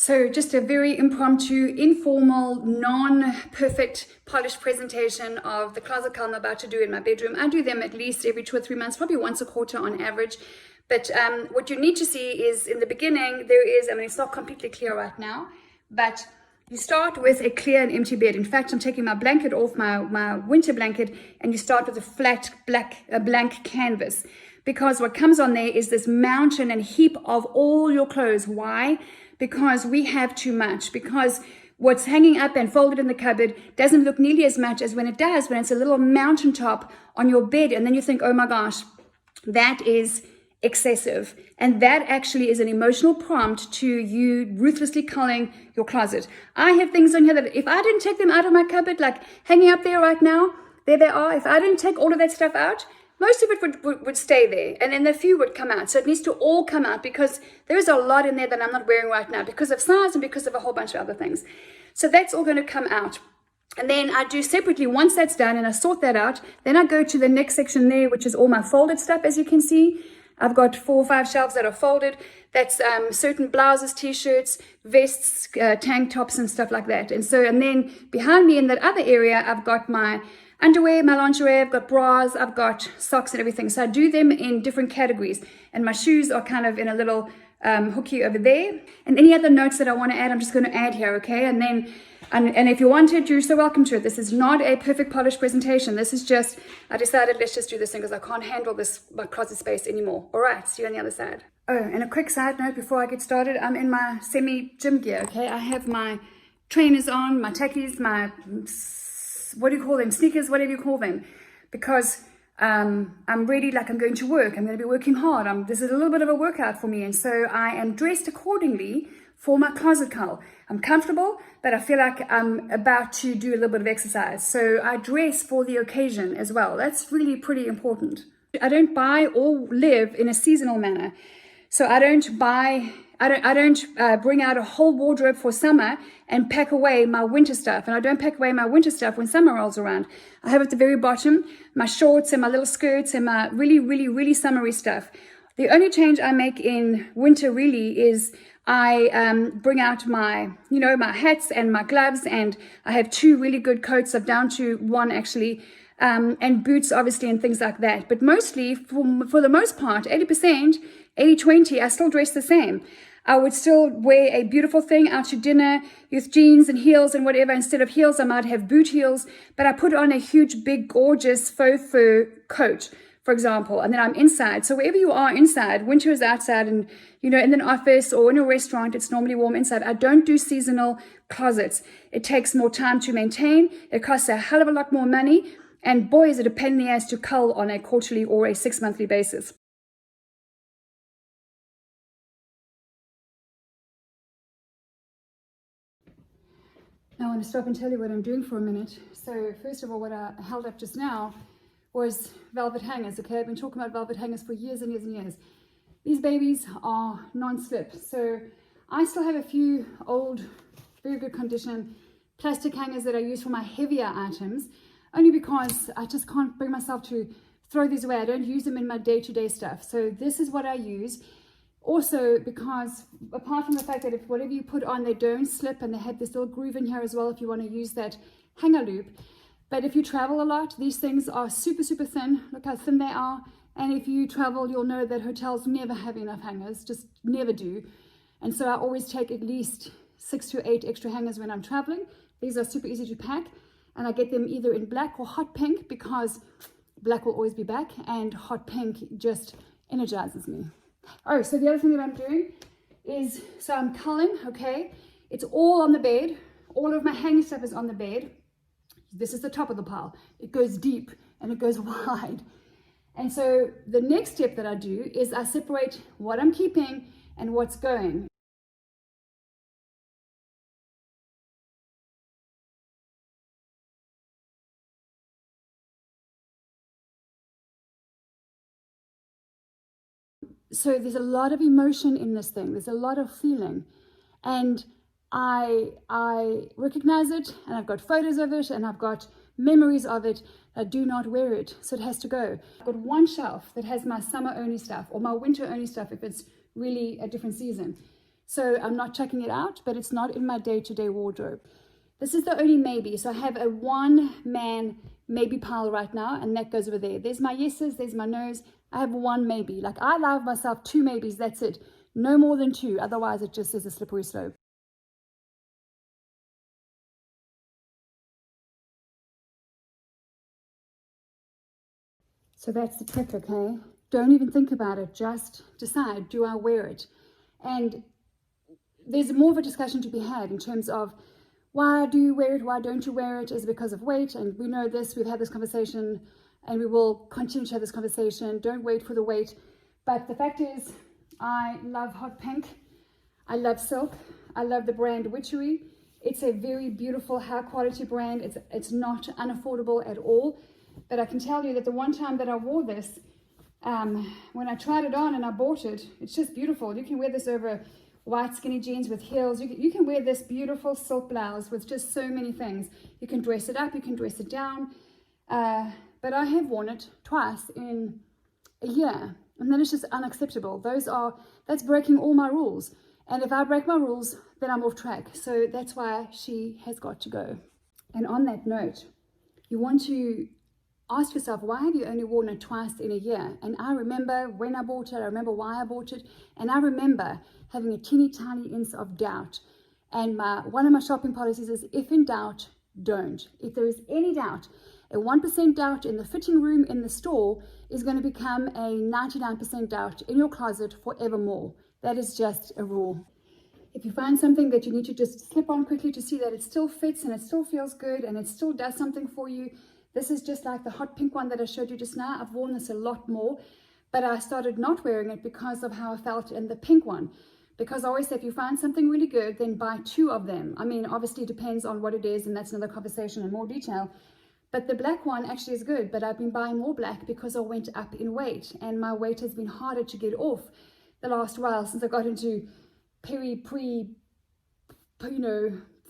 So just a very impromptu, informal, non-perfect polished presentation of the closet cull I'm about to do in my bedroom. I do them at least every 2 or 3 months, probably once a quarter on average. But what you need to see is in the beginning, it's not completely clear right now, but you start with a clear and empty bed. In fact, I'm taking my blanket off, my winter blanket, and you start with a flat blank canvas. Because what comes on there is this mountain and heap of all your clothes. Why? Because we have too much. Because what's hanging up and folded in the cupboard doesn't look nearly as much as when it does, when it's a little mountaintop on your bed. And then you think, oh my gosh, that is excessive. And that actually is an emotional prompt to you ruthlessly culling your closet. I have things on here that if I didn't take them out of my cupboard, like hanging up there right now, there they are. If I didn't take all of that stuff out, most of it would stay there, and then a few would come out. So it needs to all come out because there's a lot in there that I'm not wearing right now because of size and because of a whole bunch of other things. So that's all going to come out. And then I do separately, once that's done and I sort that out, then I go to the next section there, which is all my folded stuff. As you can see, I've got 4 or 5 shelves that are folded. That's certain blouses, t-shirts, vests, tank tops and stuff like that. And then behind me in that other area, I've got my underwear, my lingerie, I've got bras, I've got socks and everything. So I do them in different categories. And my shoes are kind of in a little hooky over there. And any other notes that I want to add, I'm just going to add here, okay? And then, and if you wanted, you're so welcome to it. This is not a perfect polished presentation. This is just, I decided let's just do this thing because I can't handle my closet space anymore. All right, see you on the other side. Oh, and a quick side note before I get started, I'm in my semi-gym gear, okay? I have my trainers on, my tackies, my what do you call them, sneakers, whatever you call them, because I'm ready, like I'm going to work. I'm going to be working hard. This is a little bit of a workout for me, and so I am dressed accordingly for my closet cull. I'm comfortable, but I feel like I'm about to do a little bit of exercise, so I dress for the occasion as well. That's really pretty important. I don't buy or live in a seasonal manner, so I don't bring out a whole wardrobe for summer and pack away my winter stuff. And I don't pack away my winter stuff when summer rolls around. I have at the very bottom my shorts and my little skirts and my really, really, really summery stuff. The only change I make in winter really is I bring out my hats and my gloves, and I have 2 really good coats. I'm down to 1 actually, and boots obviously and things like that. But mostly, for the most part, 80%, 80-20, I still dress the same. I would still wear a beautiful thing out to dinner with jeans and heels and whatever. Instead of heels, I might have boot heels, but I put on a huge, big, gorgeous faux fur coat, for example, and then I'm inside. So wherever you are inside, winter is outside, and in an office or in a restaurant, it's normally warm inside. I don't do seasonal closets. It takes more time to maintain. It costs a hell of a lot more money, and boy, is it a pain in the ass to cull on a quarterly or a 6-monthly basis. Now I want to stop and tell you what I'm doing for a minute. So first of all, what I held up just now was velvet hangers, okay? I've been talking about velvet hangers for years and years and years. These babies are non-slip. So I still have a few old, very good condition plastic hangers that I use for my heavier items, only because I just can't bring myself to throw these away. I don't use them in my day-to-day stuff. So this is what I use. Also, because apart from the fact that if whatever you put on, they don't slip, and they have this little groove in here as well if you want to use that hanger loop. But if you travel a lot, these things are super, super thin. Look how thin they are. And if you travel, you'll know that hotels never have enough hangers, just never do. And so I always take at least 6 to 8 extra hangers when I'm traveling. These are super easy to pack. And I get them either in black or hot pink, because black will always be back, and hot pink just energizes me. Oh, so the other thing that I'm doing is, so I'm culling, okay? It's all on the bed. All of my hanging stuff is on the bed. This is the top of the pile. It goes deep and it goes wide. And so the next step that I do is I separate what I'm keeping and what's going. So there's a lot of emotion in this thing. There's a lot of feeling, and I recognize it, and I've got photos of it, and I've got memories of it. I do not wear it, so it has to go. I've got 1 shelf that has my summer only stuff or my winter only stuff if it's really a different season. So I'm not checking it out, but it's not in my day-to-day wardrobe. This is the only maybe. So I have a one-man maybe pile right now, and that goes over there. There's my yeses, there's my nos. I have one maybe. Like, I allow myself two maybes, that's it. No more than two, otherwise it just is a slippery slope. So that's the trick, okay? Don't even think about it. Just decide, do I wear it? And there's more of a discussion to be had in terms of, why do you wear it? Why don't you wear it? Is it because of weight? And we know this, we've had this conversation, and we will continue to have this conversation. Don't wait for the weight. But the fact is, I love hot pink. I love silk. I love the brand Witchery. It's a very beautiful, high quality brand. It's not unaffordable at all. But I can tell you that the one time that I wore this, when I tried it on and I bought it, it's just beautiful. You can wear this over white skinny jeans with heels. You can wear this beautiful silk blouse with just so many things. You can dress it up, you can dress it down. But I have worn it twice in a year, and that is just unacceptable. That's breaking all my rules. And if I break my rules, then I'm off track. So that's why she has got to go. And on that note, you want to ask yourself, why have you only worn it twice in a year? And I remember when I bought it, I remember why I bought it, and I remember having a teeny tiny inch of doubt. And one of my shopping policies is, if in doubt, don't. If there is any doubt, a 1% doubt in the fitting room in the store is going to become a 99% doubt in your closet forevermore. That is just a rule. If you find something that you need to just slip on quickly to see that it still fits and it still feels good and it still does something for you, this is just like the hot pink one that I showed you just now. I've worn this a lot more, but I started not wearing it because of how I felt in the pink one. Because I always say, if you find something really good, then buy two of them. I mean, obviously it depends on what it is, and that's another conversation in more detail. But the black one actually is good, but I've been buying more black because I went up in weight, and my weight has been harder to get off the last while since I got into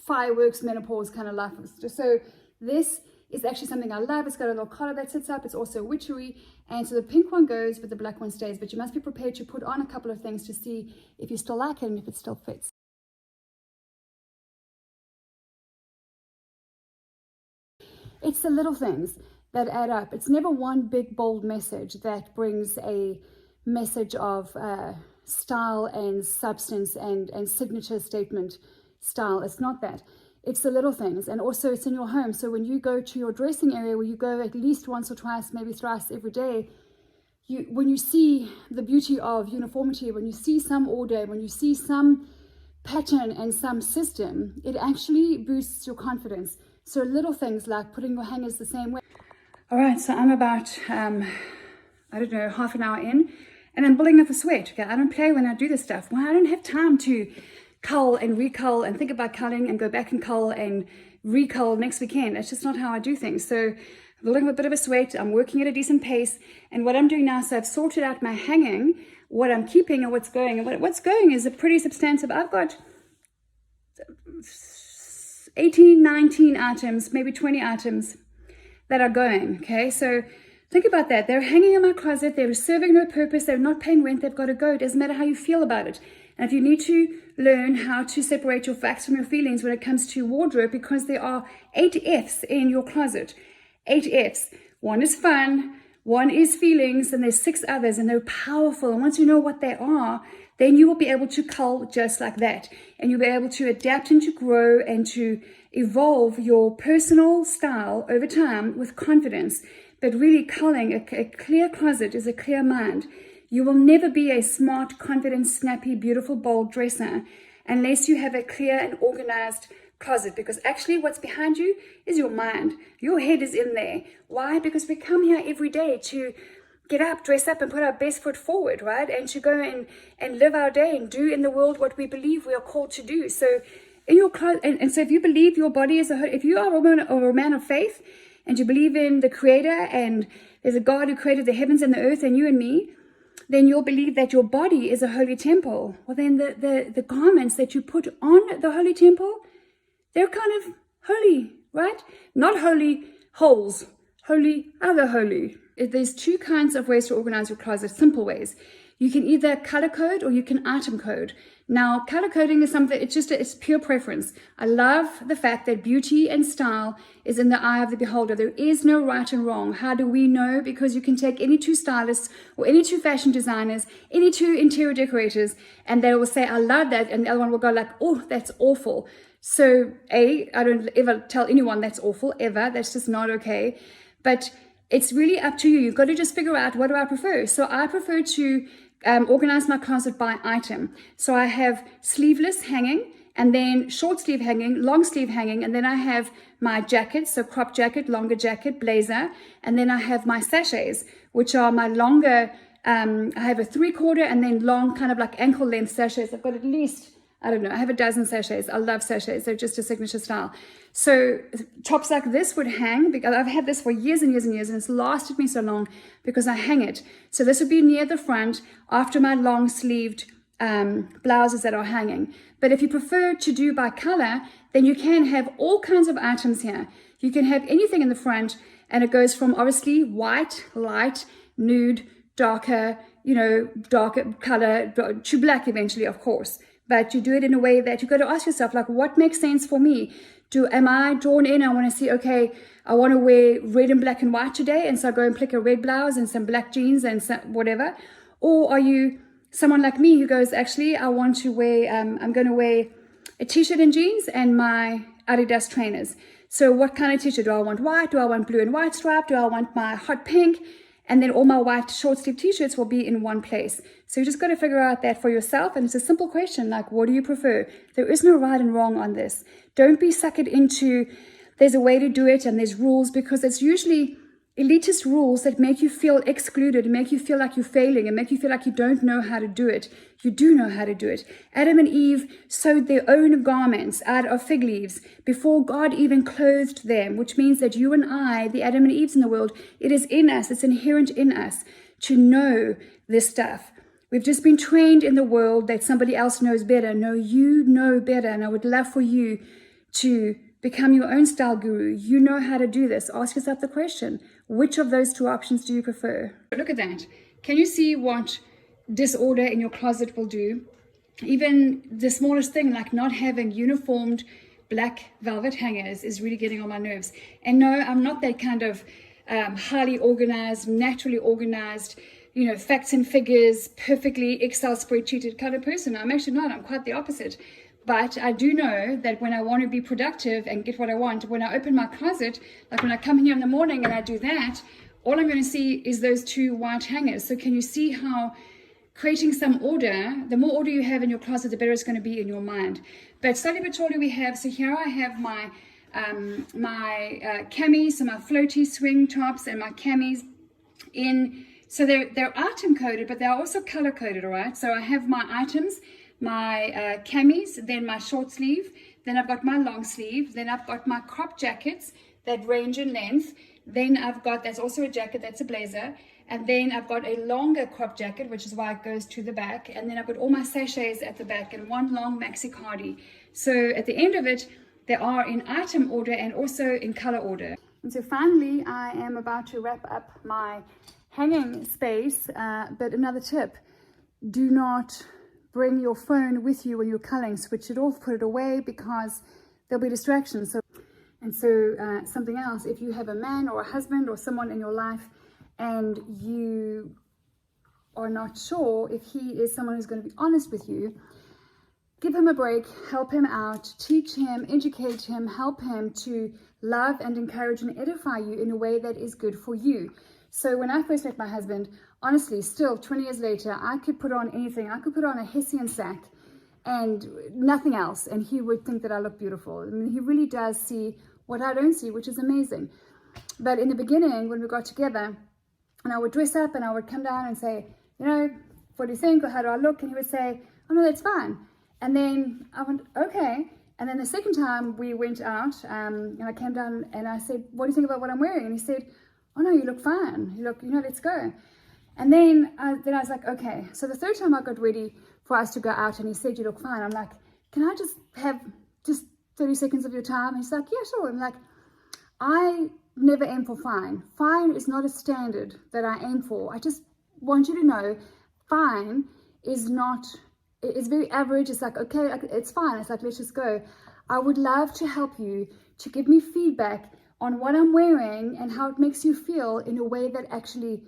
fireworks menopause kind of life. So this is actually something I love. It's got a little collar that sits up. It's also Witchery, and so the pink one goes, but the black one stays. But you must be prepared to put on a couple of things to see if you still like it and if it still fits. It's the little things that add up. It's never one big bold message that brings a message of style and substance and signature statement style. It's not that. It's the little things. And also it's in your home. So when you go to your dressing area, where you go at least once or twice, maybe thrice every day, when you see the beauty of uniformity, when you see some order, when you see some pattern and some system, it actually boosts your confidence. So little things like putting your hangers the same way. All right, so I'm about, I don't know, half an hour in, and I'm building up a sweat. Okay, I don't play when I do this stuff. Well, I don't have time to cull and recull and think about culling and go back and cull and recull next weekend. That's just not how I do things. So I'm building up a bit of a sweat. I'm working at a decent pace. And what I'm doing now, so I've sorted out my hanging, what I'm keeping and what's going. And what's going is a pretty substantive. I've got 18, 19 items, maybe 20 items that are going, okay? So think about that. They're hanging in my closet. They're serving no purpose. They're not paying rent. They've got to go. It doesn't matter how you feel about it. And if you need to learn how to separate your facts from your feelings when it comes to wardrobe, because there are 8 F's in your closet. 8 F's. One is fun, one is feelings, and there's 6 others, and they're powerful. And once you know what they are, then you will be able to cull just like that. And you'll be able to adapt and to grow and to evolve your personal style over time with confidence. But really culling, a clear closet is a clear mind. You will never be a smart, confident, snappy, beautiful, bold dresser unless you have a clear and organized closet, because actually what's behind you is your mind. Your head is in there. Why? Because we come here every day to get up, dress up, and put our best foot forward, right? And to go and live our day and do in the world what we believe we are called to do. So in your closet, and so if you believe your body is if you are a woman or a man of faith, and you believe in the Creator, and there's a God who created the heavens and the earth and you and me, then you'll believe that your body is a holy temple. Well, then the garments that you put on the holy temple, they're kind of holy, right? Not holy holes, holy, other holy. There's 2 kinds of ways to organize your closet, simple ways. You can either color code or you can item code. Now, color coding is something, it's pure preference. I love the fact that beauty and style is in the eye of the beholder. There is no right and wrong. How do we know? Because you can take any two stylists or any two fashion designers, any two interior decorators, and they will say, I love that. And the other one will go like, oh, that's awful. So I don't ever tell anyone that's awful, ever. That's just not okay. But it's really up to you. You've got to just figure out, what do I prefer? So I prefer to organize my closet by item. So I have sleeveless hanging, and then short sleeve hanging, long sleeve hanging, and then I have my jackets, so crop jacket, longer jacket, blazer, and then I have my sachets, which are my longer, I have a 3/4 and then long kind of like ankle length sachets. I've got at least, I don't know, I have a dozen sachets. I love sachets. They're just a signature style. So tops like this would hang, because I've had this for years and years and years, and it's lasted me so long because I hang it. So this would be near the front after my long sleeved blouses that are hanging. But if you prefer to do by color, then you can have all kinds of items here. You can have anything in the front, and it goes from obviously white, light, nude, darker, darker color to black eventually, of course. But you do it in a way that you've got to ask yourself, like, what makes sense for me? Am I drawn in? I want to see, okay, I want to wear red and black and white today, and so I go and pick a red blouse and some black jeans and some whatever. Or are you someone like me who goes, actually, I want to wear, I'm going to wear a t-shirt and jeans and my Adidas trainers. So what kind of t-shirt? Do I want white? Do I want blue and white stripe? Do I want my hot pink? And then all my white short sleeve t-shirts will be in one place. So you just got to figure out that for yourself. And it's a simple question, like, what do you prefer? There is no right and wrong on this. Don't be suckered into, there's a way to do it and there's rules, because it's usually elitist rules that make you feel excluded, and make you feel like you're failing, and make you feel like you don't know how to do it. You do know how to do it. Adam and Eve sewed their own garments out of fig leaves before God even clothed them, which means that you and I, the Adam and Eves in the world, it is in us, it's inherent in us to know this stuff. We've just been trained in the world that somebody else knows better. No, you know better, and I would love for you to become your own style guru. You know how to do this. Ask yourself the question, which of those two options do you prefer? Look at that. Can you see what disorder in your closet will do? Even the smallest thing, like not having uniformed black velvet hangers, is really getting on my nerves. And no, I'm not that kind of highly organized, naturally organized, facts and figures, perfectly Excel spreadsheeted kind of person. I'm actually not. I'm quite the opposite. But I do know that when I want to be productive and get what I want, when I open my closet, like when I come here in the morning and I do that, all I'm going to see is those two white hangers. So can you see how creating some order, the more order you have in your closet, the better it's going to be in your mind. But slowly but surely we have, so here I have my camis, so my floaty swing tops and my camis in, so they're item coded, but they're also color coded, all right? So I have my items, my camis, then my short sleeve, then I've got my long sleeve, then I've got my crop jackets that range in length, then I've got, that's also a jacket, that's a blazer, and then I've got a longer crop jacket, which is why it goes to the back, and then I've got all my sachets at the back and one long maxi cardi. So at the end of it, they are in item order and also in color order. And so finally, I am about to wrap up my hanging space, but another tip, do not bring your phone with you when you're culling. Switch it off, put it away, because there'll be distractions. So something else, if you have a man or a husband or someone in your life and you are not sure if he is someone who's going to be honest with you, give him a break, help him out, teach him, educate him, help him to love and encourage and edify you in a way that is good for you. So when I first met my husband, honestly, still 20 years later, I could put on anything. I could put on a Hessian sack and nothing else, and he would think that I look beautiful. I mean, he really does see what I don't see, which is amazing. But in the beginning, when we got together, and I would dress up and I would come down and say, what do you think, or how do I look? And he would say, oh no, that's fine. And then I went, okay. And then the second time we went out, and I came down and I said, what do you think about what I'm wearing? And he said, oh no, you look fine. You look, let's go. And then I was like, okay. So the third time I got ready for us to go out and he said, you look fine. I'm like, can I just have just 30 seconds of your time? He's like, yeah, sure. I'm like, I never aim for fine. Fine is not a standard that I aim for. I just want you to know, fine is not it's very average. It's like, okay, it's fine. It's like, let's just go. I would love to help you to give me feedback on what I'm wearing and how it makes you feel in a way that actually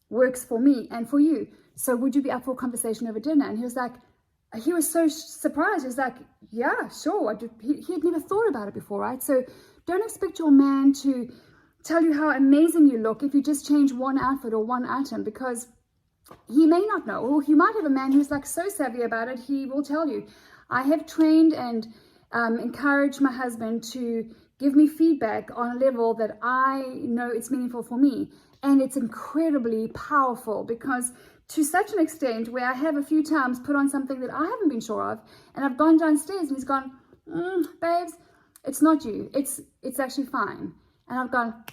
works for me and for you. So would you be up for a conversation over dinner? And he was so surprised. He was like, yeah, sure. He had never thought about it before, right? So don't expect your man to tell you how amazing you look if you just change one outfit or one item, because he may not know. Or you might have a man who's like so savvy about it, he will tell you. I have trained and encouraged my husband to give me feedback on a level that I know it's meaningful for me. And it's incredibly powerful, because to such an extent where I have a few times put on something that I haven't been sure of, and I've gone downstairs and he's gone, babes, it's not you, it's actually fine. And I've gone,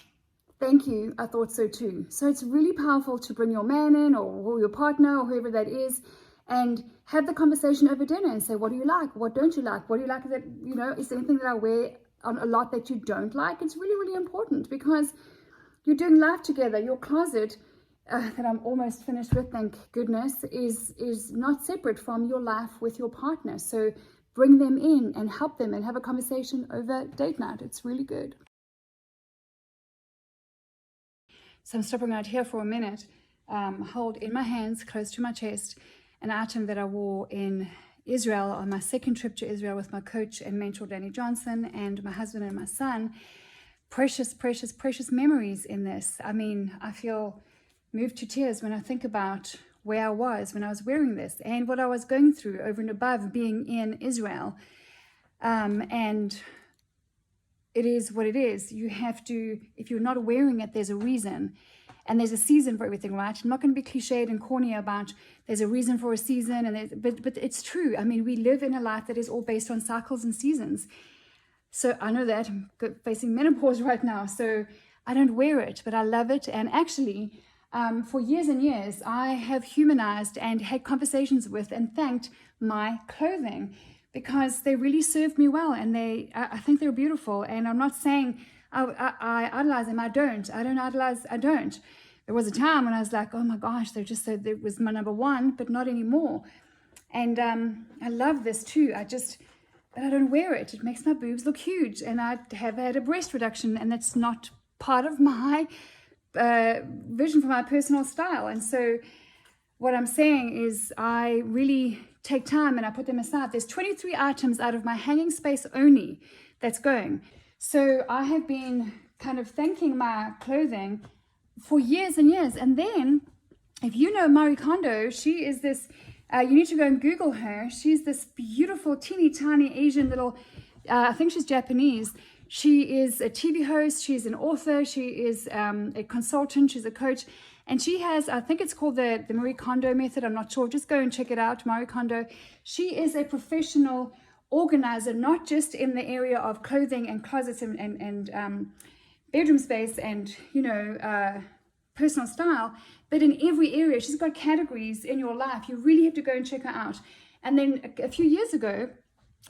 thank you, I thought so too. So it's really powerful to bring your man in, or your partner, or whoever that is, and have the conversation over dinner and say, what do you like? What don't you like? What do you like that, is there anything that I wear on a lot that you don't like? It's really, really important, because you're doing life together. Your closet, that I'm almost finished with, thank goodness, is not separate from your life with your partner. So bring them in and help them and have a conversation over date night. It's really good. So I'm stopping right here for a minute. Hold in my hands, close to my chest, an item that I wore in Israel on my second trip to Israel with my coach and mentor, Danny Johnson, and my husband and my son. Precious, precious, precious memories in this. I mean, I feel moved to tears when I think about where I was when I was wearing this and what I was going through over and above being in Israel. And it is what it is. You have to, if you're not wearing it, there's a reason. And there's a season for everything, right? I'm not going to be cliched and corny about there's a reason for a season, but it's true. I mean, we live in a life that is all based on cycles and seasons. So I know that I'm facing menopause right now, so I don't wear it, but I love it. And actually, for years and years, I have humanized and had conversations with and thanked my clothing, because they really served me well, and I think they're beautiful. And I'm not saying I idolize them. I don't idolize. I don't. There was a time when I was like, oh my gosh, they're just so, it was my number one, but not anymore. And I love this too. But I don't wear it. It makes my boobs look huge. And I have had a breast reduction, and that's not part of my vision for my personal style. And so what I'm saying is I really take time and I put them aside. There's 23 items out of my hanging space only that's going. So I have been kind of thanking my clothing for years and years. And then if you know Marie Kondo, she is this, you need to go and Google her. She's this beautiful, teeny tiny Asian little, I think she's Japanese. She is a TV host. She's an author. She is a consultant. She's a coach. And she has, I think it's called the Marie Kondo method. I'm not sure. Just go and check it out, Marie Kondo. She is a professional organizer, not just in the area of clothing and closets and bedroom space and, personal style, but in every area. She's got categories in your life. You really have to go and check her out. And then a few years ago,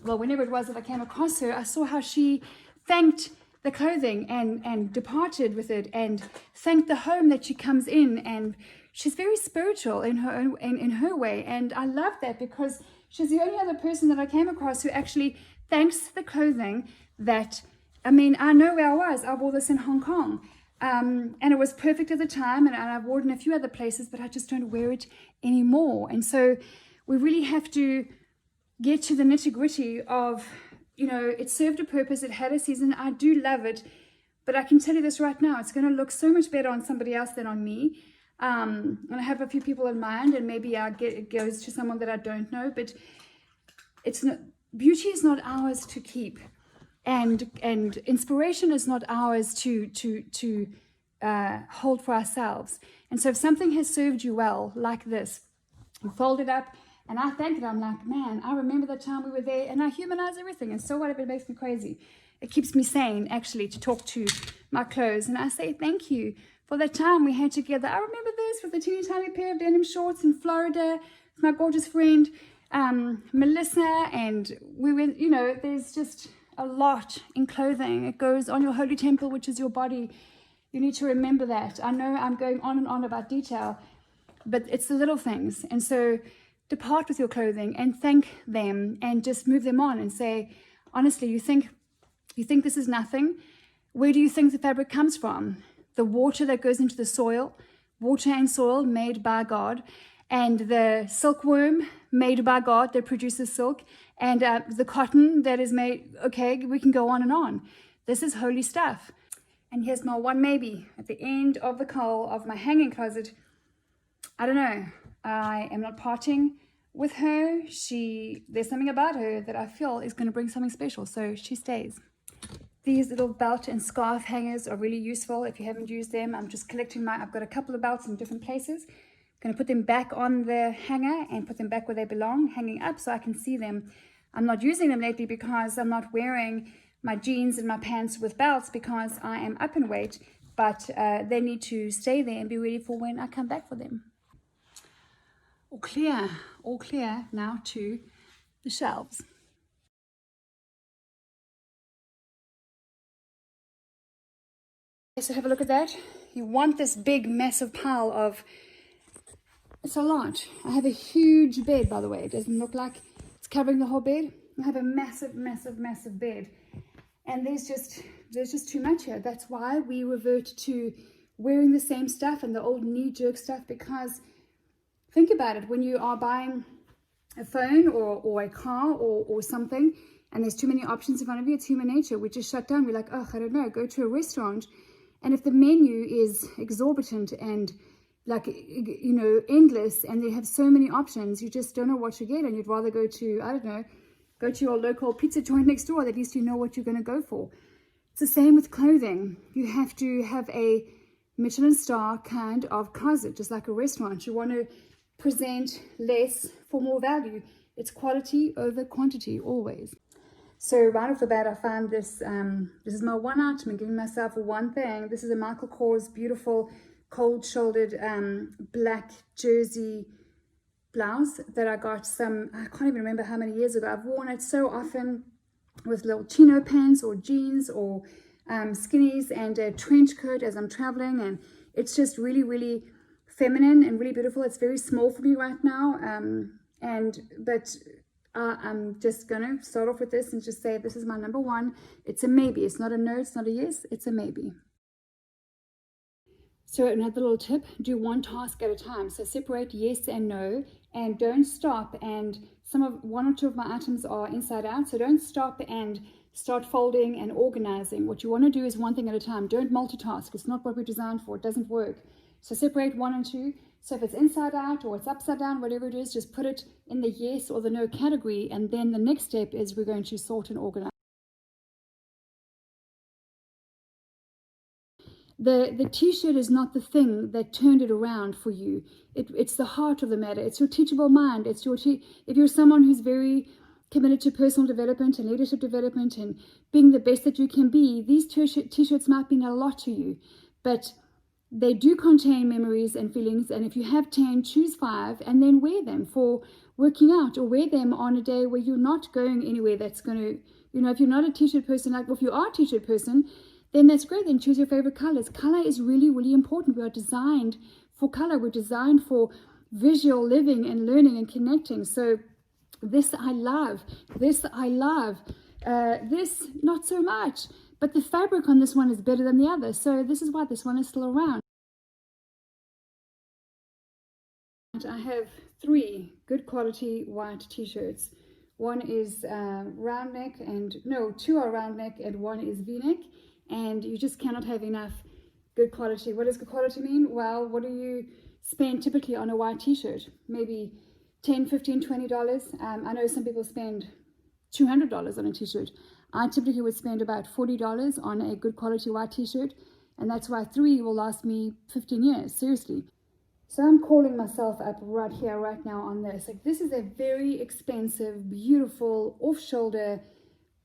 well, whenever it was that I came across her, I saw how she thanked the clothing and departed with it, and thanked the home that she comes in. And she's very spiritual in her own, in her way. And I love that, because she's the only other person that I came across who actually thanks the clothing that, I mean, I know where I was. I wore this in Hong Kong. And it was perfect at the time, and I've worn it in a few other places, but I just don't wear it anymore. And so we really have to get to the nitty-gritty of, it served a purpose, it had a season. I do love it, but I can tell you this right now, it's going to look so much better on somebody else than on me. And I have a few people in mind, and maybe it goes to someone that I don't know, but beauty is not ours to keep. And inspiration is not ours to hold for ourselves. And so if something has served you well, like this, you fold it up, and I thank it. I'm like, man, I remember the time we were there, and I humanize everything. And so what if it makes me crazy? It keeps me sane, actually, to talk to my clothes. And I say thank you for that time we had together. I remember this with a teeny tiny pair of denim shorts in Florida with my gorgeous friend, Melissa. And we went, there's just a lot in clothing. It goes on your holy temple, which is your body. You need to remember that. I know I'm going on and on about detail, but it's the little things. And so depart with your clothing and thank them and just move them on and say, honestly, you think this is nothing? Where do you think the fabric comes from? The water that goes into the soil, water and soil made by God, and the silkworm made by God that produces silk, and the cotton that is made, okay, we can go on and on. This is holy stuff. And here's my one maybe at the end of the Cull of my hanging closet. I don't know. I am not parting with her. There's something about her that I feel is going to bring something special, so she stays. These little belt and scarf hangers are really useful if you haven't used them. I'm just collecting I've got a couple of belts in different places. I'm going to put them back on the hanger and put them back where they belong, hanging up so I can see them. I'm not using them lately because I'm not wearing my jeans and my pants with belts because I am up in weight, but they need to stay there and be ready for when I come back for them. All clear now to the shelves. So have a look at that. You want this big massive pile of, it's a lot. I have a huge bed, by the way. It doesn't look like it's covering the whole bed. I have a massive bed, and there's just too much here. That's why we revert to wearing the same stuff and the old knee-jerk stuff, because think about it, when you are buying a phone or a car or something, and there's too many options in front of you, it's human nature. We just shut down. We're like, oh, I don't know, go to a restaurant. And if the menu is exorbitant and like, you know, endless, and they have so many options, you just don't know what to get, and you'd rather go to, I don't know, go to your local pizza joint next door. At least you know what you're going to go for. It's the same with clothing. You have to have a Michelin star kind of closet, just like a restaurant. You want to present less for more value. It's quality over quantity, always. So right off the bat, I found this. This is my one item. I'm giving myself one thing. This is a Michael Kors beautiful cold-shouldered black jersey blouse that I got I can't even remember how many years ago. I've worn it so often with little chino pants or jeans or skinnies and a trench coat as I'm traveling, and it's just really feminine and really beautiful. It's very small for me right now, but I'm just gonna start off with this and just say this is my number one. It's a maybe. It's not a no, it's not a yes, it's a maybe. So another little tip, do one task at a time. So separate yes and no, and don't stop. And one or two of my items are inside out, so don't stop and start folding and organizing. What you want to do is one thing at a time. Don't multitask. It's not what we're designed for. It doesn't work. So separate one and two. So if it's inside out or it's upside down, whatever it is, just put it in the yes or the no category. And then the next step is we're going to sort and organize. The t-shirt is not the thing that turned it around for you. It's the heart of the matter. It's your teachable mind. If you're someone who's very committed to personal development and leadership development and being the best that you can be, these t-shirts might mean a lot to you, but they do contain memories and feelings. And if you have 10, choose 5 and then wear them for working out, or wear them on a day where you're not going anywhere that's going to, if you're not a t-shirt person, well, if you are a t-shirt person, then that's great. Then choose your favorite colors. Color is really important. We are designed for color. We're designed for visual living and learning and connecting. So this I love. This I love. This not so much. But the fabric on this one is better than the other. So this is why this one is still around. I have 3 good quality white t-shirts. One is round neck, and no, 2 are round neck and 1 is v-neck. And you just cannot have enough good quality. What does good quality mean? Well, what do you spend typically on a white t-shirt? Maybe $10, $15, $20. I know some people spend $200 on a t-shirt. I typically would spend about $40 on a good quality white t-shirt, and that's why 3 will last me 15 years, seriously. So I'm calling myself up right here, right now on this. Like, this is a very expensive, beautiful, off-shoulder,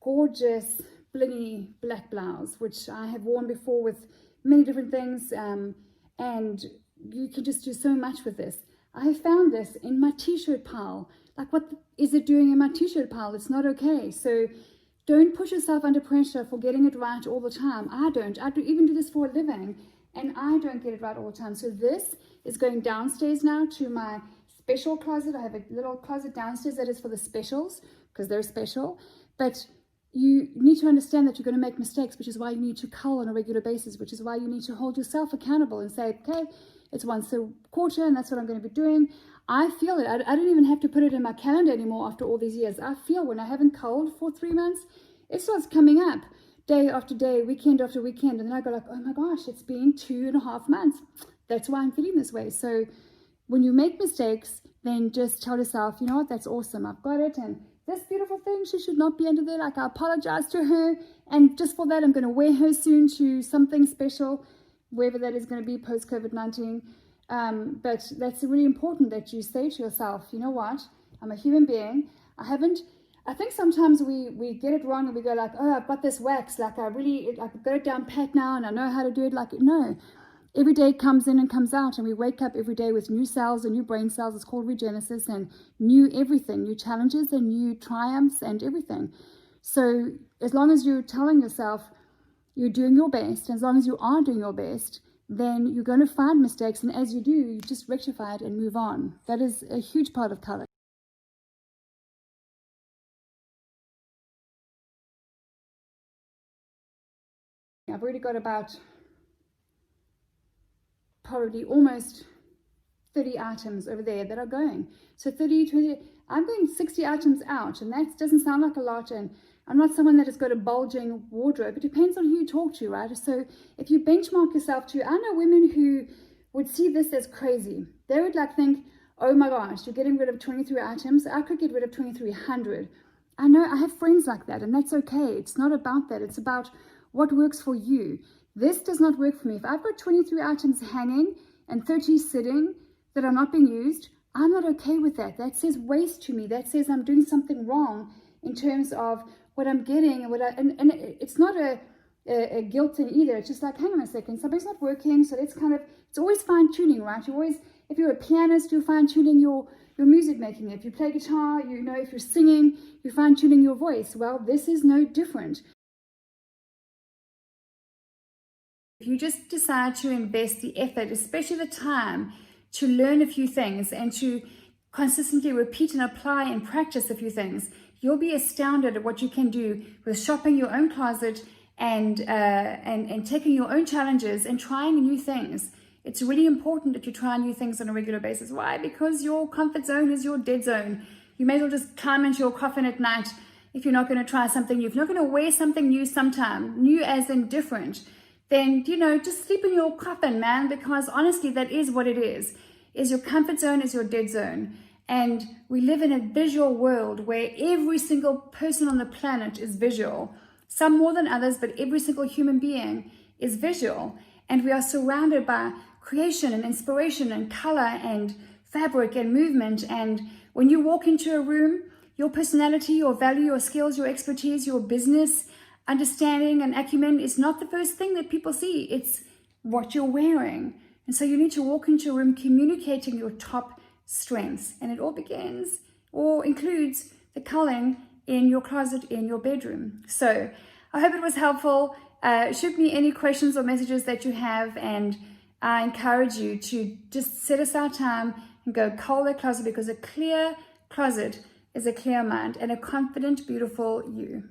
gorgeous, blingy black blouse, which I have worn before with many different things, and you can just do so much with this. I have found this in my t-shirt pile. Like, what is it doing in my t-shirt pile? It's not okay. So don't push yourself under pressure for getting it right all the time. I even do this for a living, and I don't get it right all the time. So this is going downstairs now to my special closet. I have a little closet downstairs that is for the specials because they're special. But you need to understand that you're going to make mistakes, which is why you need to cull on a regular basis, which is why you need to hold yourself accountable and say, okay, it's once a quarter and that's what I'm going to be doing. I feel it. I don't even have to put it in my calendar anymore after all these years. I feel when I haven't culled for 3 months, it starts coming up day after day, weekend after weekend. And then I go like, oh my gosh, it's been 2.5 months. That's why I'm feeling this way. So when you make mistakes, then just tell yourself, you know what, that's awesome. I've got it. And this beautiful thing, she should not be under there. Like, I apologize to her. And just for that, I'm going to wear her soon to something special, wherever that is going to be post-COVID-19. But that's really important that you say to yourself, you know what, I'm a human being. I think sometimes we get it wrong and we go like, oh, I've got this wax. Like, I've got it down pat now and I know how to do it. Like, no. Every day comes in and comes out, and we wake up every day with new cells and new brain cells. It's called regenesis, and new everything, new challenges and new triumphs and everything. So as long as you're telling yourself you're doing your best, as long as you are doing your best, then you're going to find mistakes. And as you do, you just rectify it and move on. That is a huge part of color. I've already got about probably almost 30 items over there that are going. So 30, 20, I'm going 60 items out, and that doesn't sound like a lot. And I'm not someone that has got a bulging wardrobe. It depends on who you talk to, right? So if you benchmark yourself to, I know women who would see this as crazy. They would like think, oh my gosh, you're getting rid of 23 items. I could get rid of 2,300. I know, I have friends like that, and that's okay. It's not about that. It's about what works for you. This does not work for me. If I've got 23 items hanging and 30 sitting that are not being used, I'm not okay with that. That says waste to me. That says I'm doing something wrong in terms of what I'm getting and and it's not a guilt thing either. It's just like, hang on a second, something's not working. So it's always fine tuning, right? If you're a pianist, you're fine tuning your music making. If you play guitar, if you're singing, you're fine tuning your voice. Well, this is no different. If you just decide to invest the effort, especially the time, to learn a few things and to consistently repeat and apply and practice a few things, you'll be astounded at what you can do with shopping your own closet and taking your own challenges and trying new things. It's really important that you try new things on a regular basis. Why? Because your comfort zone is your dead zone. You may as well just climb into your coffin at night if you're not going to try something new. If you're not going to wear something new sometime, new as in different, then, just sleep in your coffin, man, because honestly, that is what it is your comfort zone is your dead zone. And we live in a visual world where every single person on the planet is visual, some more than others, but every single human being is visual. And we are surrounded by creation and inspiration and color and fabric and movement. And when you walk into a room, your personality, your value, your skills, your expertise, your business understanding and acumen is not the first thing that people see. It's what you're wearing. And so you need to walk into a room communicating your top strengths. And it all begins or includes the culling in your closet, in your bedroom. So I hope it was helpful. Shoot me any questions or messages that you have. And I encourage you to just set aside time and go cull that closet, because a clear closet is a clear mind and a confident, beautiful you.